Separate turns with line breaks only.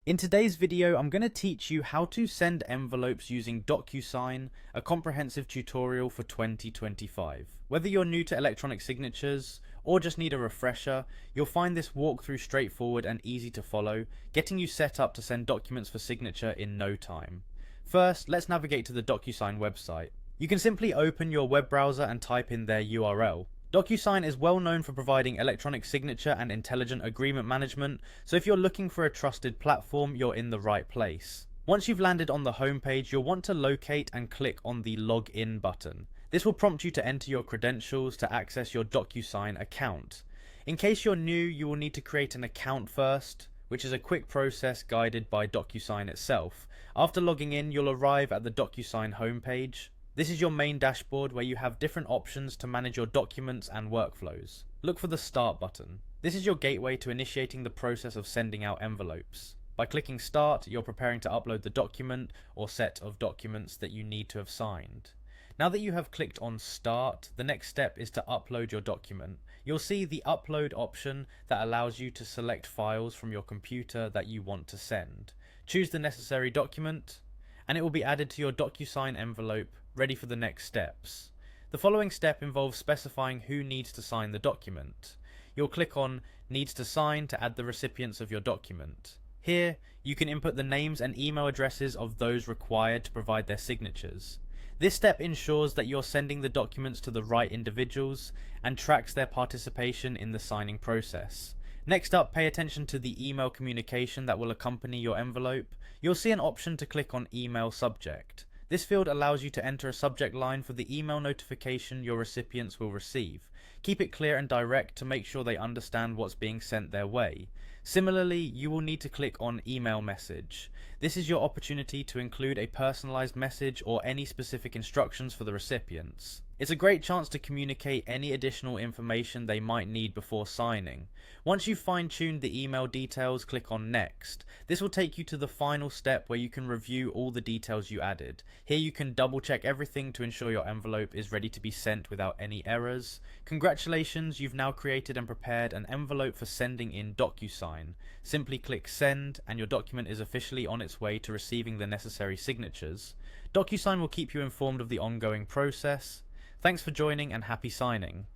In today's video, I'm going to teach you how to send envelopes using Docusign, a comprehensive tutorial for 2025. Whether you're new to electronic signatures or just need a refresher, you'll find this walkthrough straightforward and easy to follow, getting you set up to send documents for signature in no time. First, let's navigate to the Docusign website. You can simply open your web browser and type in their URL. Docusign is well known for providing electronic signature and intelligent agreement management, so if you're looking for a trusted platform, you're in the right place. Once you've landed on the homepage, you'll want to locate and click on the Login button. This will prompt you to enter your credentials to access your Docusign account. In case you're new, you will need to create an account first, which is a quick process guided by Docusign itself. After logging in, you'll arrive at the Docusign homepage. This is your main dashboard where you have different options to manage your documents and workflows. Look for the Start button. This is your gateway to initiating the process of sending out envelopes. By clicking Start, you're preparing to upload the document or set of documents that you need to have signed. Now that you have clicked on Start, the next step is to upload your document. You'll see the Upload option that allows you to select files from your computer that you want to send. Choose the necessary document, and it will be added to your Docusign envelope, ready for the next steps. The following step involves specifying who needs to sign the document. You'll click on Needs to Sign to add the recipients of your document. Here, you can input the names and email addresses of those required to provide their signatures. This step ensures that you're sending the documents to the right individuals and tracks their participation in the signing process. Next up, pay attention to the email communication that will accompany your envelope. You'll see an option to click on Email Subject. This field allows you to enter a subject line for the email notification your recipients will receive. Keep it clear and direct to make sure they understand what's being sent their way. Similarly, you will need to click on Email Message. This is your opportunity to include a personalized message or any specific instructions for the recipients. It's a great chance to communicate any additional information they might need before signing. Once you've fine-tuned the email details, click on Next. This will take you to the final step where you can review all the details you added. Here you can double-check everything to ensure your envelope is ready to be sent without any errors. Congratulations, you've now created and prepared an envelope for sending in Docusign. Simply click Send and your document is officially on its way to receiving the necessary signatures. Docusign will keep you informed of the ongoing process. Thanks for joining and happy signing.